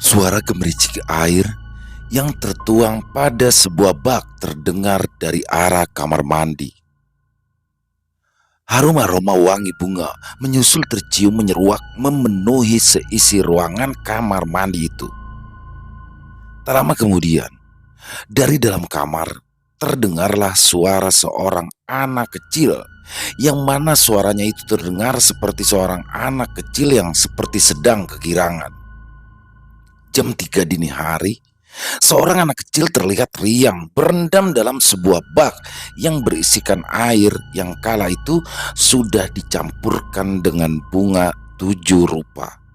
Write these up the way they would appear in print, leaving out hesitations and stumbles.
Suara gemericik air yang tertuang pada sebuah bak terdengar dari arah kamar mandi. Harum aroma wangi bunga menyusul tercium menyeruak memenuhi seisi ruangan kamar mandi itu. Tak lama kemudian, dari dalam kamar terdengarlah suara seorang anak kecil, yang mana suaranya itu terdengar seperti seorang anak kecil yang seperti sedang kegirangan. Jam 3 dini hari, seorang anak kecil terlihat riang berendam dalam sebuah bak yang berisikan air yang kala itu sudah dicampurkan dengan bunga 7 rupa.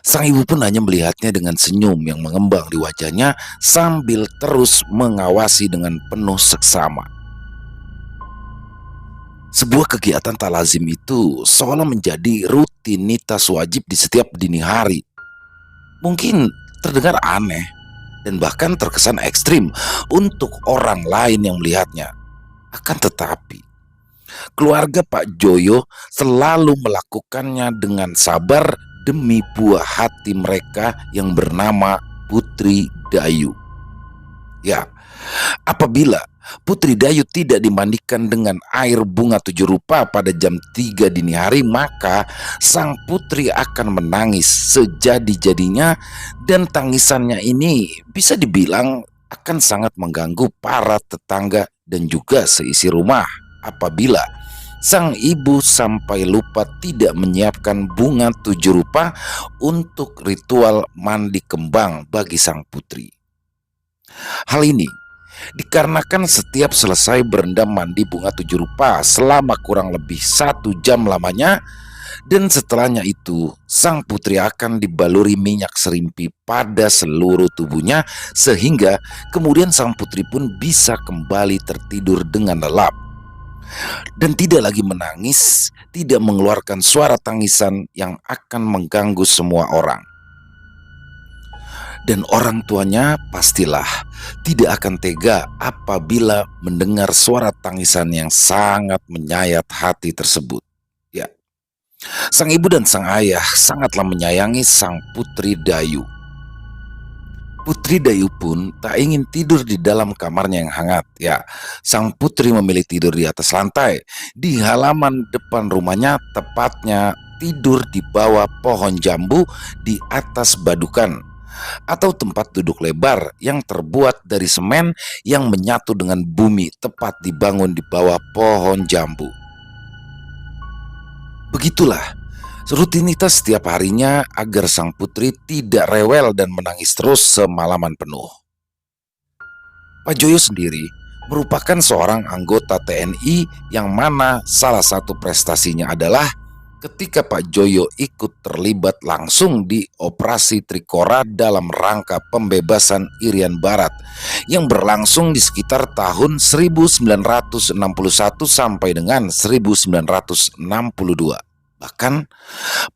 Sang ibu pun hanya melihatnya dengan senyum yang mengembang di wajahnya sambil terus mengawasi dengan penuh seksama. Sebuah kegiatan tak lazim itu seolah menjadi rutinitas wajib di setiap dini hari. Mungkin terdengar aneh dan bahkan terkesan ekstrim untuk orang lain yang melihatnya. Akan tetapi, keluarga Pak Joyo selalu melakukannya dengan sabar demi buah hati mereka yang bernama Putri Dayu. Ya, apabila Putri Dayu tidak dimandikan dengan air bunga 7 rupa pada jam 3 dini hari, maka sang putri akan menangis sejadi-jadinya, dan tangisannya ini bisa dibilang akan sangat mengganggu para tetangga dan juga seisi rumah apabila sang ibu sampai lupa tidak menyiapkan bunga 7 rupa untuk ritual mandi kembang bagi sang putri. Hal ini dikarenakan setiap selesai berendam mandi bunga 7 rupa selama kurang lebih 1 jam lamanya, dan setelahnya itu sang putri akan dibaluri minyak serimpi pada seluruh tubuhnya, sehingga kemudian sang putri pun bisa kembali tertidur dengan lelap dan tidak lagi menangis, tidak mengeluarkan suara tangisan yang akan mengganggu semua orang. Dan orang tuanya pastilah tidak akan tega apabila mendengar suara tangisan yang sangat menyayat hati tersebut. Ya, sang ibu dan sang ayah sangatlah menyayangi sang Putri Dayu. Putri Dayu pun tak ingin tidur di dalam kamarnya yang hangat. Ya, sang putri memilih tidur di atas lantai di halaman depan rumahnya, tepatnya tidur di bawah pohon jambu di atas badukan atau tempat duduk lebar yang terbuat dari semen yang menyatu dengan bumi, tepat dibangun di bawah pohon jambu. Begitulah rutinitas setiap harinya agar sang putri tidak rewel dan menangis terus semalaman penuh. Pak Joyo sendiri merupakan seorang anggota TNI yang mana salah satu prestasinya adalah ketika Pak Joyo ikut terlibat langsung di Operasi Trikora dalam rangka pembebasan Irian Barat yang berlangsung di sekitar tahun 1961 sampai dengan 1962. Bahkan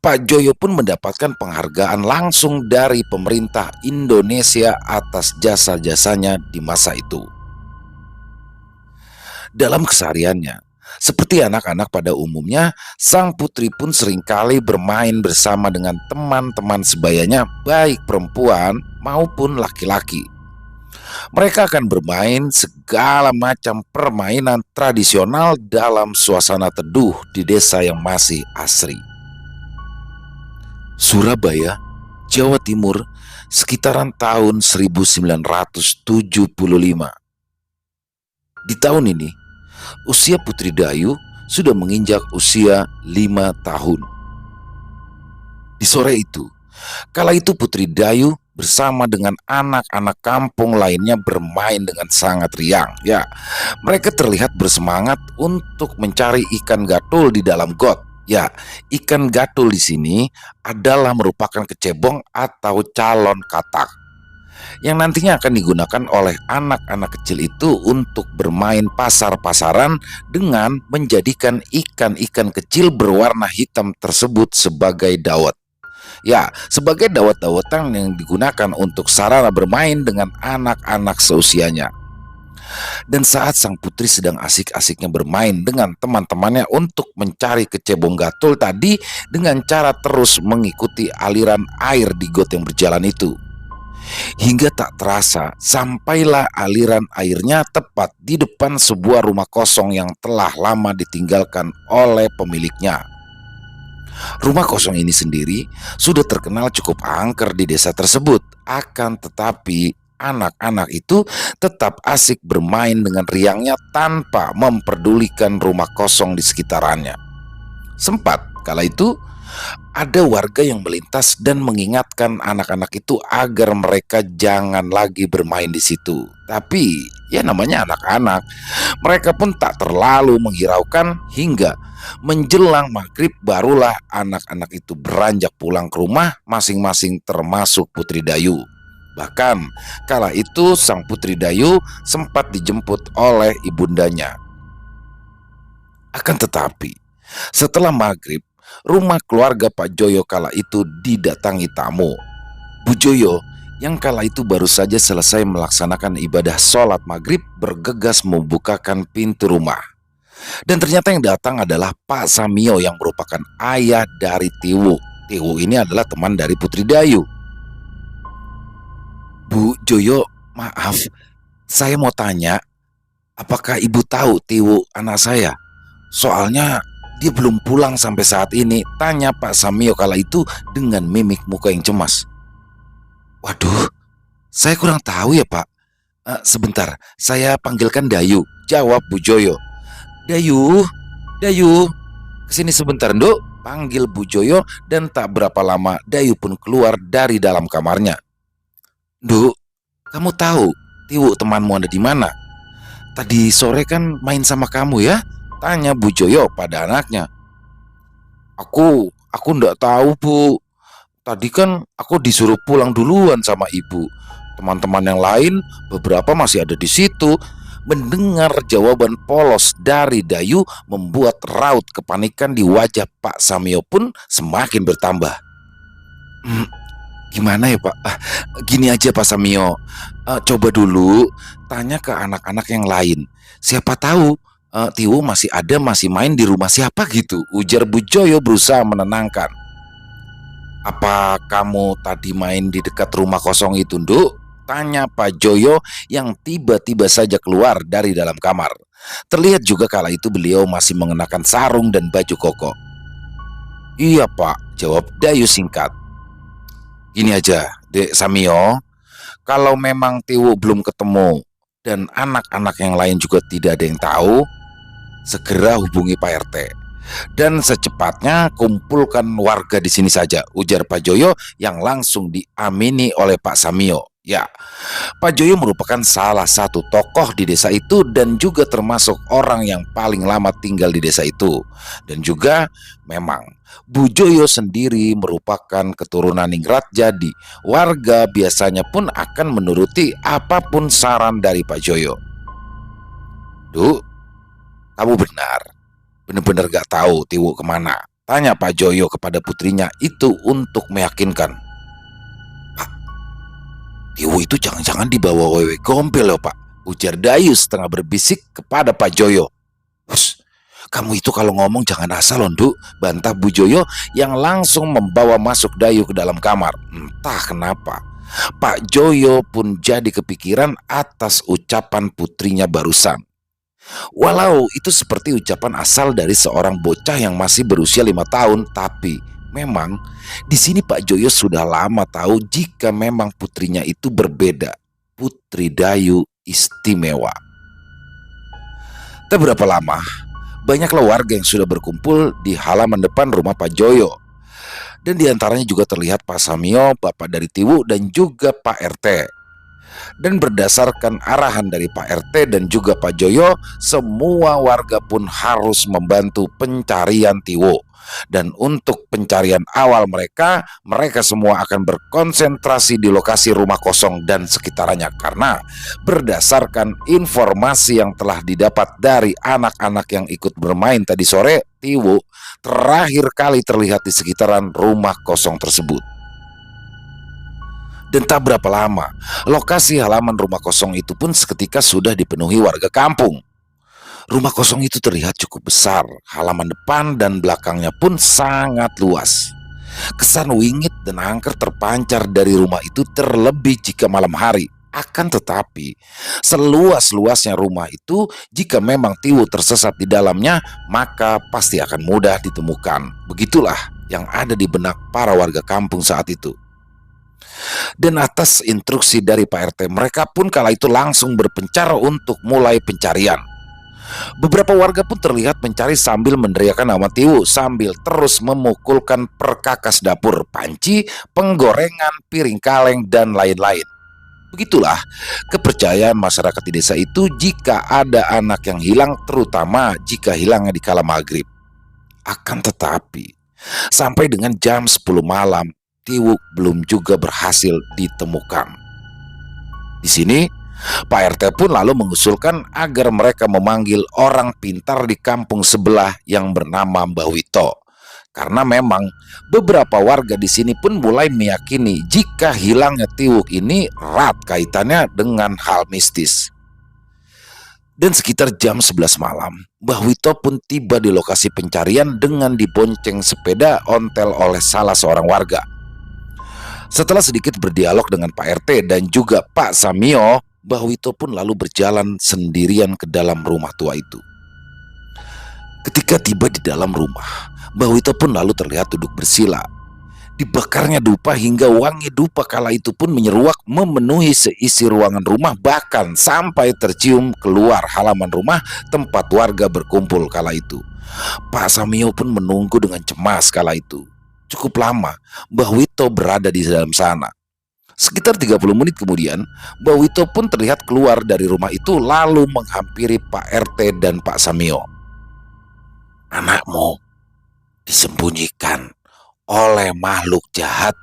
Pak Joyo pun mendapatkan penghargaan langsung dari pemerintah Indonesia atas jasa-jasanya di masa itu. Dalam kesehariannya, seperti anak-anak pada umumnya, sang putri pun seringkali bermain bersama dengan teman-teman sebayanya, baik perempuan maupun laki-laki. Mereka akan bermain segala macam permainan tradisional dalam suasana teduh di desa yang masih asri. Surabaya, Jawa Timur, sekitaran tahun 1975. Di tahun ini, usia Putri Dayu sudah menginjak usia 5 tahun. Di sore itu, kala itu Putri Dayu bersama dengan anak-anak kampung lainnya bermain dengan sangat riang. Ya, mereka terlihat bersemangat untuk mencari ikan gatul di dalam got. Ya, ikan gatul di sini adalah merupakan kecebong atau calon katak yang nantinya akan digunakan oleh anak-anak kecil itu untuk bermain pasar-pasaran dengan menjadikan ikan-ikan kecil berwarna hitam tersebut sebagai dawet. Ya, sebagai dawet-dawetan yang digunakan untuk sarana bermain dengan anak-anak seusianya. Dan saat sang putri sedang asik-asiknya bermain dengan teman-temannya untuk mencari kecebong gatul tadi dengan cara terus mengikuti aliran air di got yang berjalan itu. Hingga tak terasa sampailah aliran airnya tepat di depan sebuah rumah kosong yang telah lama ditinggalkan oleh pemiliknya. Rumah kosong ini sendiri sudah terkenal cukup angker di desa tersebut. Akan tetapi anak-anak itu tetap asik bermain dengan riangnya tanpa memperdulikan rumah kosong di sekitarannya. Sempat kala itu ada warga yang melintas dan mengingatkan anak-anak itu agar mereka jangan lagi bermain di situ. Tapi ya namanya anak-anak, mereka pun tak terlalu menghiraukan hingga menjelang maghrib barulah anak-anak itu beranjak pulang ke rumah masing-masing termasuk Putri Dayu. Bahkan kala itu sang Putri Dayu sempat dijemput oleh ibundanya. Akan tetapi setelah maghrib, rumah keluarga Pak Joyo kala itu didatangi tamu. Bu Joyo yang kala itu baru saja selesai melaksanakan ibadah sholat maghrib bergegas membukakan pintu rumah. Dan ternyata yang datang adalah Pak Samio yang merupakan ayah dari Tiwu. Tiwu ini adalah teman dari Putri Dayu. Bu Joyo, maaf, saya mau tanya, apakah ibu tahu Tiwu anak saya? Soalnya dia belum pulang sampai saat ini, tanya Pak Samio kala itu dengan mimik muka yang cemas. Waduh, saya kurang tahu ya Pak. Sebentar, saya panggilkan Dayu, jawab Bu Joyo. Dayu, Dayu, kesini sebentar Nduk, panggil Bu Joyo. Dan tak berapa lama Dayu pun keluar dari dalam kamarnya. Nduk, kamu tahu Tiwu temanmu ada di mana? Tadi sore kan main sama kamu ya? Tanya Bu Joyo pada anaknya. Aku ndak tahu Bu. Tadi kan aku disuruh pulang duluan sama ibu. Teman-teman yang lain beberapa masih ada di situ. Mendengar jawaban polos dari Dayu membuat raut kepanikan di wajah Pak Samio pun semakin bertambah. Gimana ya Pak? Gini aja Pak Samio, coba dulu tanya ke anak-anak yang lain. Siapa tahu Tiwu masih main di rumah siapa gitu, ujar Bu Joyo berusaha menenangkan. Apa kamu tadi main di dekat rumah kosong itu, Nduk? Tanya Pak Joyo yang tiba-tiba saja keluar dari dalam kamar. Terlihat juga kala itu beliau masih mengenakan sarung dan baju koko. Iya Pak, jawab Dayu singkat. Gini aja, Dek Samio, kalau memang Tiwu belum ketemu dan anak-anak yang lain juga tidak ada yang tahu, segera hubungi Pak RT. Dan secepatnya kumpulkan warga di sini saja, ujar Pak Joyo yang langsung diamini oleh Pak Samio. Ya, Pak Joyo merupakan salah satu tokoh di desa itu dan juga termasuk orang yang paling lama tinggal di desa itu. Dan juga memang Bu Joyo sendiri merupakan keturunan ningrat, jadi warga biasanya pun akan menuruti apapun saran dari Pak Joyo. Duh, kamu benar-benar gak tahu Tiwu kemana? Tanya Pak Joyo kepada putrinya itu untuk meyakinkan. Pak, Tiwu itu jangan-jangan dibawa wewe gombel loh Pak, ujar Dayu setengah berbisik kepada Pak Joyo. Hus, kamu itu kalau ngomong jangan asal loh Nduk, bantah Bu Joyo yang langsung membawa masuk Dayu ke dalam kamar. Entah kenapa Pak Joyo pun jadi kepikiran atas ucapan putrinya barusan. Walau itu seperti ucapan asal dari seorang bocah yang masih berusia 5 tahun, tapi memang di sini Pak Joyo sudah lama tahu jika memang putrinya itu berbeda. Putri Dayu istimewa. Tak berapa lama, banyaklah warga yang sudah berkumpul di halaman depan rumah Pak Joyo. Dan diantaranya juga terlihat Pak Samio, bapak dari Tiwu, dan juga Pak RT. Dan berdasarkan arahan dari Pak RT dan juga Pak Joyo, semua warga pun harus membantu pencarian Tiwu. Dan untuk pencarian awal mereka semua akan berkonsentrasi di lokasi rumah kosong dan sekitarnya. Karena berdasarkan informasi yang telah didapat dari anak-anak yang ikut bermain tadi sore, Tiwu terakhir kali terlihat di sekitaran rumah kosong tersebut. Dan tak berapa lama, lokasi halaman rumah kosong itu pun seketika sudah dipenuhi warga kampung. Rumah kosong itu terlihat cukup besar, halaman depan dan belakangnya pun sangat luas. Kesan wingit dan angker terpancar dari rumah itu terlebih jika malam hari. Akan tetapi, seluas-luasnya rumah itu, jika memang Tiwu tersesat di dalamnya, maka pasti akan mudah ditemukan. Begitulah yang ada di benak para warga kampung saat itu. Dan atas instruksi dari Pak RT, mereka pun kala itu langsung berpencar untuk mulai pencarian. Beberapa warga pun terlihat mencari sambil meneriakkan nama Tiwu, sambil terus memukulkan perkakas dapur, panci, penggorengan, piring kaleng, dan lain-lain. Begitulah kepercayaan masyarakat di desa itu jika ada anak yang hilang, terutama jika hilangnya di kala maghrib. Akan tetapi, sampai dengan jam 10 malam, Tiwu belum juga berhasil ditemukan. Di sini, Pak RT pun lalu mengusulkan agar mereka memanggil orang pintar di kampung sebelah yang bernama Mbah Wito. Karena memang beberapa warga di sini pun mulai meyakini jika hilangnya Tiwuk ini erat kaitannya dengan hal mistis. Dan sekitar jam 11 malam, Mbah Wito pun tiba di lokasi pencarian dengan dibonceng sepeda ontel oleh salah seorang warga. Setelah sedikit berdialog dengan Pak RT dan juga Pak Samio, Mbah Wito pun lalu berjalan sendirian ke dalam rumah tua itu. Ketika tiba di dalam rumah, Mbah Wito pun lalu terlihat duduk bersila. Dibakarnya dupa hingga wangi dupa kala itu pun menyeruak memenuhi seisi ruangan rumah, bahkan sampai tercium keluar halaman rumah tempat warga berkumpul kala itu. Pak Samio pun menunggu dengan cemas kala itu. Cukup lama Mbah Wito berada di dalam sana. Sekitar 30 menit kemudian, Mbah Wito pun terlihat keluar dari rumah itu lalu menghampiri Pak RT dan Pak Samio. Anakmu disembunyikan oleh makhluk jahat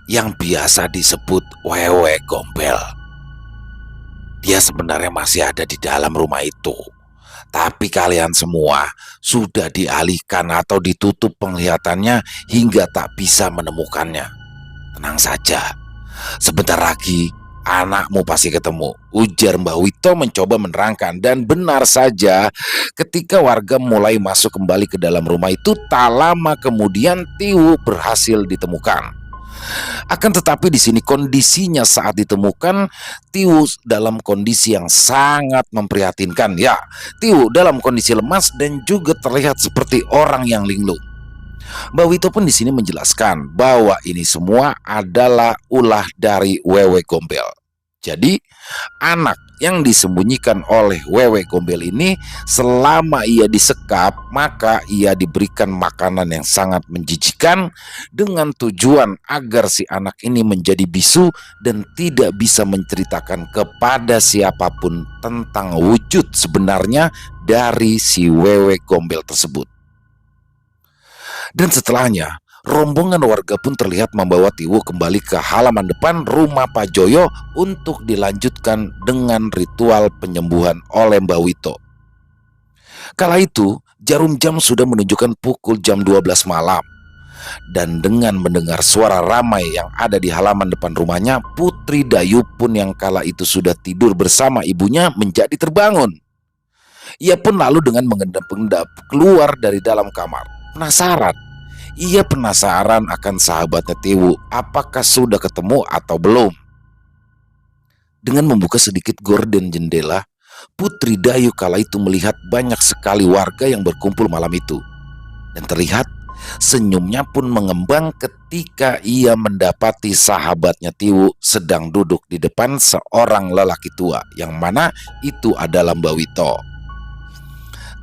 yang biasa disebut Wewe Gombel. Dia sebenarnya masih ada di dalam rumah itu, tapi kalian semua sudah dialihkan atau ditutup penglihatannya hingga tak bisa menemukannya. Tenang saja, sebentar lagi anakmu pasti ketemu, ujar Mbah Wito mencoba menerangkan. Dan benar saja, ketika warga mulai masuk kembali ke dalam rumah itu, tak lama kemudian Tiwu berhasil ditemukan. Akan tetapi di sini kondisinya saat ditemukan, Tiwu dalam kondisi yang sangat memprihatinkan. Ya, Tiwu dalam kondisi lemas dan juga terlihat seperti orang yang linglung. Mbah Wito pun di sini menjelaskan bahwa ini semua adalah ulah dari Wewe Gombel. Jadi, anak yang disembunyikan oleh Wewe Gombel ini selama ia disekap, maka ia diberikan makanan yang sangat menjijikan dengan tujuan agar si anak ini menjadi bisu dan tidak bisa menceritakan kepada siapapun tentang wujud sebenarnya dari si Wewe Gombel tersebut. Dan setelahnya, rombongan warga pun terlihat membawa Tiwu kembali ke halaman depan rumah Pak Joyo untuk dilanjutkan dengan ritual penyembuhan oleh Mbah Wito. Kala itu, jarum jam sudah menunjukkan pukul jam 12 malam. Dan dengan mendengar suara ramai yang ada di halaman depan rumahnya, Putri Dayu pun yang kala itu sudah tidur bersama ibunya menjadi terbangun. Ia pun lalu dengan mengendap-endap keluar dari dalam kamar. Ia penasaran akan sahabatnya Tiwu, apakah sudah ketemu atau belum. Dengan membuka sedikit gorden jendela, Putri Dayu kala itu melihat banyak sekali warga yang berkumpul malam itu. Dan terlihat senyumnya pun mengembang ketika ia mendapati sahabatnya Tiwu sedang duduk di depan seorang lelaki tua, yang mana itu adalah Mbah Wito.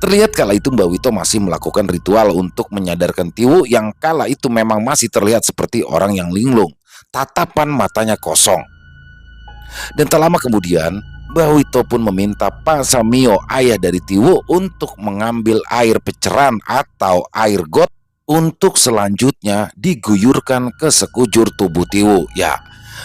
Terlihat kala itu Mbah Wito masih melakukan ritual untuk menyadarkan Tiwu yang kala itu memang masih terlihat seperti orang yang linglung, tatapan matanya kosong. Dan tak lama kemudian, Mbah Wito pun meminta Pak Samio, ayah dari Tiwu, untuk mengambil air peceran atau air got untuk selanjutnya diguyurkan ke sekujur tubuh Tiwu. Ya,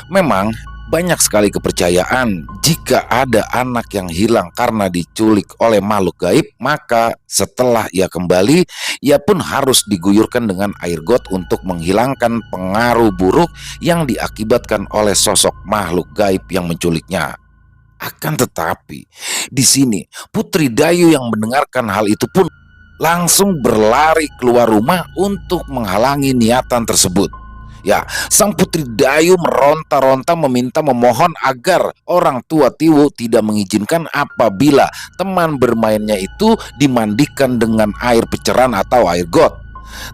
memang Banyak sekali kepercayaan jika ada anak yang hilang karena diculik oleh makhluk gaib, maka setelah ia kembali, ia pun harus diguyurkan dengan air got untuk menghilangkan pengaruh buruk yang diakibatkan oleh sosok makhluk gaib yang menculiknya. Akan tetapi, di sini Putri Dayu yang mendengarkan hal itu pun langsung berlari keluar rumah untuk menghalangi niatan tersebut. Ya, sang Putri Dayu meronta-ronta memohon agar orang tua Tiwu tidak mengizinkan apabila teman bermainnya itu dimandikan dengan air peceran atau air got.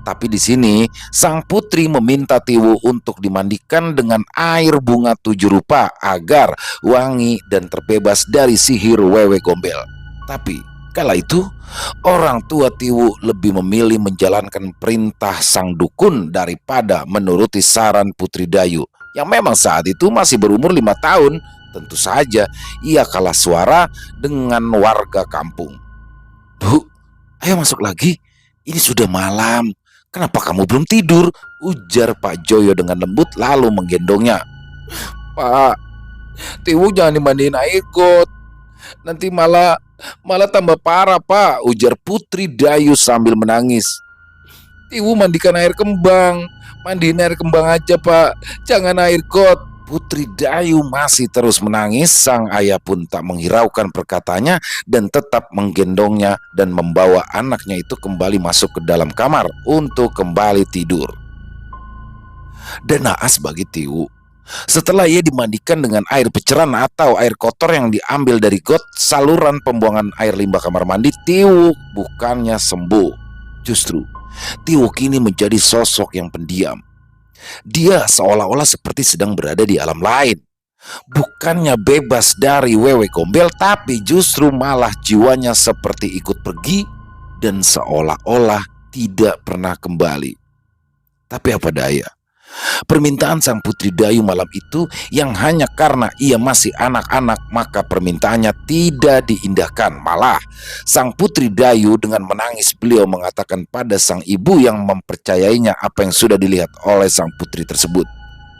Tapi di sini sang putri meminta Tiwu untuk dimandikan dengan air bunga 7 rupa agar wangi dan terbebas dari sihir wewe gombel. Tapi kala itu orang tua Tiwu lebih memilih menjalankan perintah sang dukun daripada menuruti saran Putri Dayu yang memang saat itu masih berumur 5 tahun. Tentu saja ia kalah suara dengan warga kampung. "Bu, ayo masuk lagi. Ini sudah malam. Kenapa kamu belum tidur?" ujar Pak Joyo dengan lembut lalu menggendongnya. "Pak, Tiwu jangan dimandiin air got. Nanti malah tambah parah, Pak," ujar Putri Dayu sambil menangis. "Tiwu mandikan air kembang. Mandiin air kembang aja, Pak. Jangan air got." Putri Dayu masih terus menangis. Sang ayah pun tak menghiraukan perkataannya dan tetap menggendongnya dan membawa anaknya itu kembali masuk ke dalam kamar untuk kembali tidur. Dan naas bagi Tiwu, setelah ia dimandikan dengan air peceran atau air kotor yang diambil dari got saluran pembuangan air limbah kamar mandi, Tiwu bukannya sembuh. Justru Tiwu kini menjadi sosok yang pendiam. Dia seolah-olah seperti sedang berada di alam lain. Bukannya bebas dari wewe gombel, tapi justru malah jiwanya seperti ikut pergi dan seolah-olah tidak pernah kembali. Tapi apa daya, permintaan sang Putri Dayu malam itu yang hanya karena ia masih anak-anak, maka permintaannya tidak diindahkan. Malah sang Putri Dayu dengan menangis beliau mengatakan pada sang ibu yang mempercayainya apa yang sudah dilihat oleh sang putri tersebut,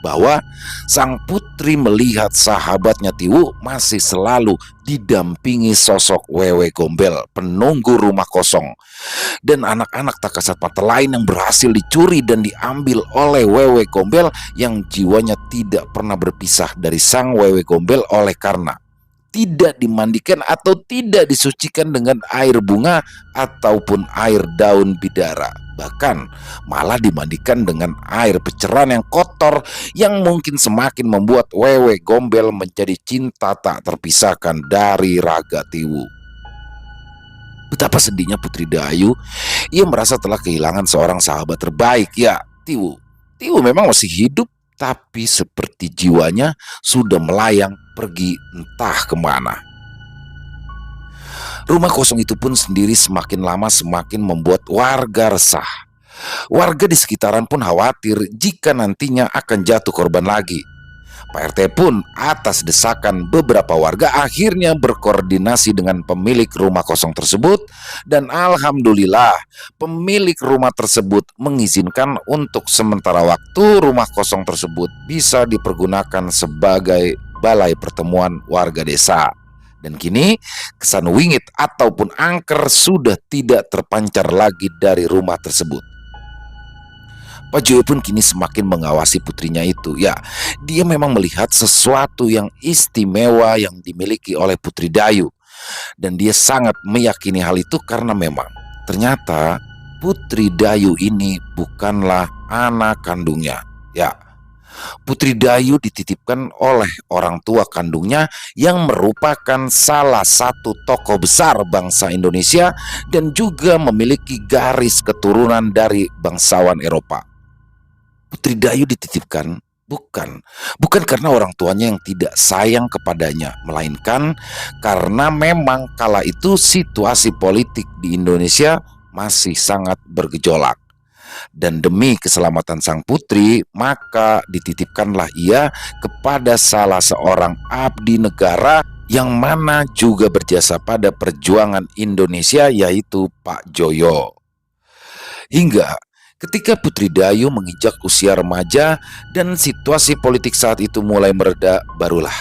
bahwa sang putri melihat sahabatnya Tiwu masih selalu didampingi sosok wewe gombel penunggu rumah kosong, dan anak-anak tak kasat mata lain yang berhasil dicuri dan diambil oleh wewe gombel yang jiwanya tidak pernah berpisah dari sang wewe gombel oleh karena tidak dimandikan atau tidak disucikan dengan air bunga ataupun air daun bidara. Bahkan malah dimandikan dengan air peceran yang kotor yang mungkin semakin membuat wewe gombel menjadi cinta tak terpisahkan dari raga Tiwu. Betapa sedihnya Putri Dayu. Ia merasa telah kehilangan seorang sahabat terbaik. Ya, Tiwu. Tiwu memang masih hidup, tapi seperti jiwanya sudah melayang pergi entah kemana. Rumah kosong itu pun sendiri semakin lama semakin membuat warga resah. Warga di sekitaran pun khawatir jika nantinya akan jatuh korban lagi. Pak RT pun atas desakan beberapa warga akhirnya berkoordinasi dengan pemilik rumah kosong tersebut, dan alhamdulillah pemilik rumah tersebut mengizinkan untuk sementara waktu rumah kosong tersebut bisa dipergunakan sebagai balai pertemuan warga desa. Dan kini kesan wingit ataupun angker sudah tidak terpancar lagi dari rumah tersebut. Pak Joyo pun kini semakin mengawasi putrinya itu. Ya, dia memang melihat sesuatu yang istimewa yang dimiliki oleh Putri Dayu. Dan dia sangat meyakini hal itu karena memang ternyata Putri Dayu ini bukanlah anak kandungnya. Ya, Putri Dayu dititipkan oleh orang tua kandungnya yang merupakan salah satu tokoh besar bangsa Indonesia dan juga memiliki garis keturunan dari bangsawan Eropa. Putri Dayu dititipkan bukan karena orang tuanya yang tidak sayang kepadanya, melainkan karena memang kala itu situasi politik di Indonesia masih sangat bergejolak. Dan demi keselamatan sang putri, maka dititipkanlah ia kepada salah seorang abdi negara yang mana juga berjasa pada perjuangan Indonesia, yaitu Pak Joyo. Hingga Ketika Putri Dayu menginjak usia remaja dan situasi politik saat itu mulai mereda, barulah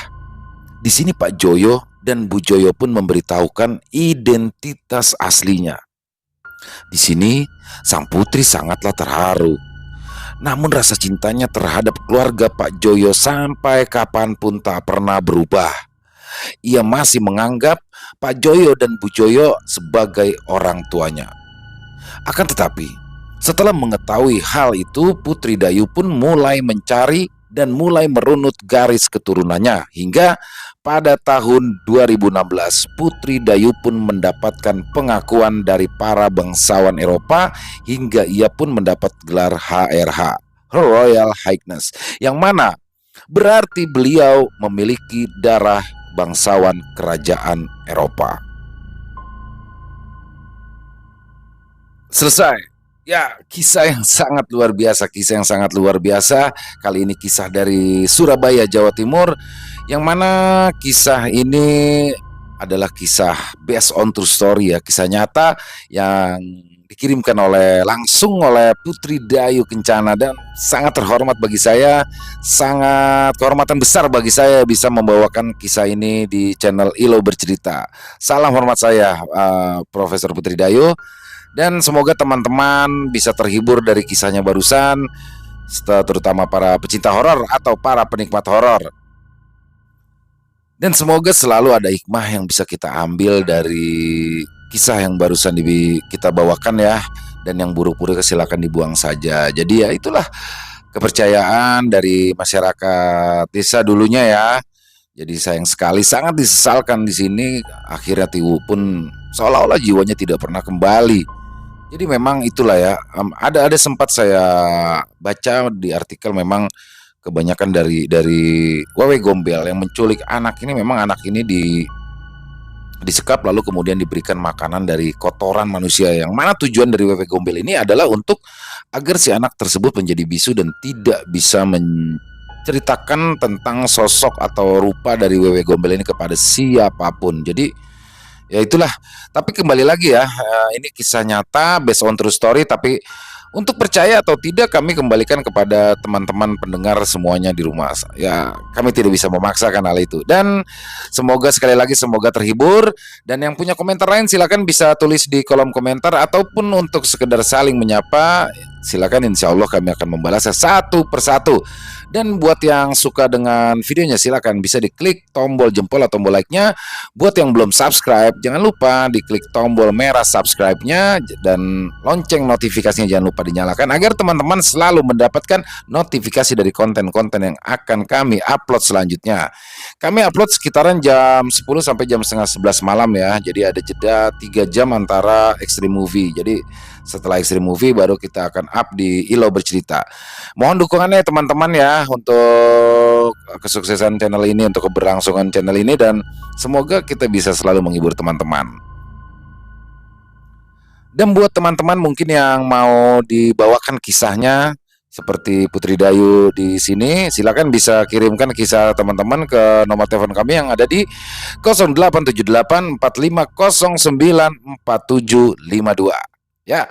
di sini Pak Joyo dan Bu Joyo pun memberitahukan identitas aslinya. Di sini sang putri sangatlah terharu. Namun rasa cintanya terhadap keluarga Pak Joyo sampai kapanpun tak pernah berubah. Ia masih menganggap Pak Joyo dan Bu Joyo sebagai orang tuanya. Akan tetapi, setelah mengetahui hal itu, Putri Dayu pun mulai mencari dan mulai merunut garis keturunannya hingga pada tahun 2016 Putri Dayu pun mendapatkan pengakuan dari para bangsawan Eropa hingga ia pun mendapat gelar HRH, Her Royal Highness, yang mana berarti beliau memiliki darah bangsawan kerajaan Eropa. Selesai. Ya, kisah yang sangat luar biasa, kisah yang sangat luar biasa. Kali ini kisah dari Surabaya, Jawa Timur, yang mana kisah ini adalah kisah based on true story ya, kisah nyata yang dikirimkan langsung oleh Putri Dayu Kencana, dan sangat terhormat bagi saya, sangat kehormatan besar bagi saya bisa membawakan kisah ini di channel ILO Bercerita. Salam hormat saya, Profesor Putri Dayu. Dan semoga teman-teman bisa terhibur dari kisahnya barusan, terutama para pecinta horor atau para penikmat horor. Dan semoga selalu ada hikmah yang bisa kita ambil dari kisah yang barusan kita bawakan ya. Dan yang buruk-buruk silakan dibuang saja. Jadi ya itulah kepercayaan dari masyarakat desa dulunya ya. Jadi sayang sekali, sangat disesalkan di sini akhirnya Tiwu pun seolah-olah jiwanya tidak pernah kembali. Jadi memang itulah ya, ada sempat saya baca di artikel, memang kebanyakan dari Wewe Gombel yang menculik anak ini, memang anak ini disekap lalu kemudian diberikan makanan dari kotoran manusia, yang mana tujuan dari Wewe Gombel ini adalah untuk agar si anak tersebut menjadi bisu dan tidak bisa menceritakan tentang sosok atau rupa dari Wewe Gombel ini kepada siapapun. Jadi ya itulah, tapi kembali lagi ya, ini kisah nyata based on true story, tapi untuk percaya atau tidak kami kembalikan kepada teman-teman pendengar semuanya di rumah. Ya, kami tidak bisa memaksakan hal itu. Dan semoga sekali lagi semoga terhibur, dan yang punya komentar lain silakan bisa tulis di kolom komentar, ataupun untuk sekedar saling menyapa silakan, insya Allah kami akan membalasnya satu persatu. Dan buat yang suka dengan videonya silakan bisa diklik tombol jempol atau tombol like-nya. Buat yang belum subscribe jangan lupa diklik tombol merah subscribe-nya, dan lonceng notifikasinya jangan lupa dinyalakan agar teman-teman selalu mendapatkan notifikasi dari konten-konten yang akan kami upload selanjutnya. Kami upload sekitaran jam 10 sampai jam setengah 11 malam ya. Jadi ada jeda 3 jam antara Extreme Movie. Jadi setelah Extreme Movie baru kita akan up di ILO Bercerita. Mohon dukungannya teman-teman ya untuk kesuksesan channel ini, untuk keberlangsungan channel ini, dan semoga kita bisa selalu menghibur teman-teman. Dan buat teman-teman mungkin yang mau dibawakan kisahnya seperti Putri Dayu di sini, silakan bisa kirimkan kisah teman-teman ke nomor telepon kami yang ada di 087845094752. Ya,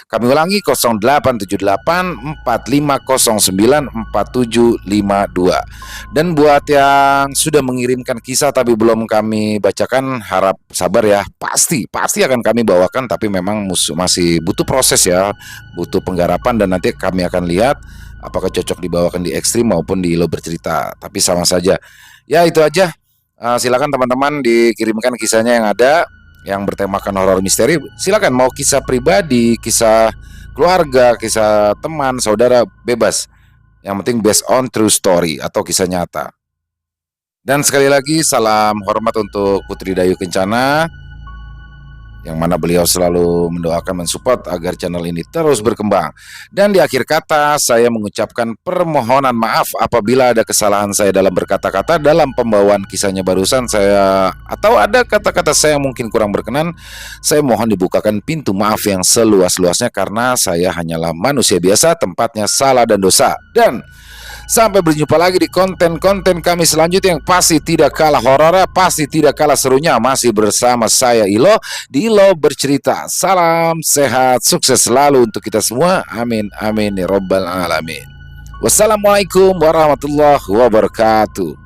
kami ulangi 087845094752. Dan buat yang sudah mengirimkan kisah tapi belum kami bacakan, harap sabar ya. Pasti akan kami bawakan, tapi memang masih butuh proses ya, butuh penggarapan, dan nanti kami akan lihat apakah cocok dibawakan di Ekstrim maupun di ILO Bercerita. Tapi sama saja. Ya itu aja. Silakan teman-teman dikirimkan kisahnya yang ada, yang bertemakan horor misteri. Silakan, mau kisah pribadi, kisah keluarga, kisah teman, saudara, bebas. Yang penting based on true story atau kisah nyata. Dan sekali lagi salam hormat untuk Putri Dayu Kencana, yang mana beliau selalu mendoakan, mensupport agar channel ini terus berkembang. Dan di akhir kata saya mengucapkan permohonan maaf apabila ada kesalahan saya dalam berkata-kata dalam pembawaan kisahnya barusan saya, atau ada kata-kata saya yang mungkin kurang berkenan. Saya mohon dibukakan pintu maaf yang seluas-luasnya, karena saya hanyalah manusia biasa, tempatnya salah dan dosa. Dan Sampai berjumpa lagi di konten-konten kami selanjutnya yang pasti tidak kalah horornya, pasti tidak kalah serunya. Masih bersama saya Ilo di Ilo Bercerita. Salam sehat, sukses selalu untuk kita semua. Amin amin ya robbal alamin. Wassalamualaikum warahmatullahi wabarakatuh.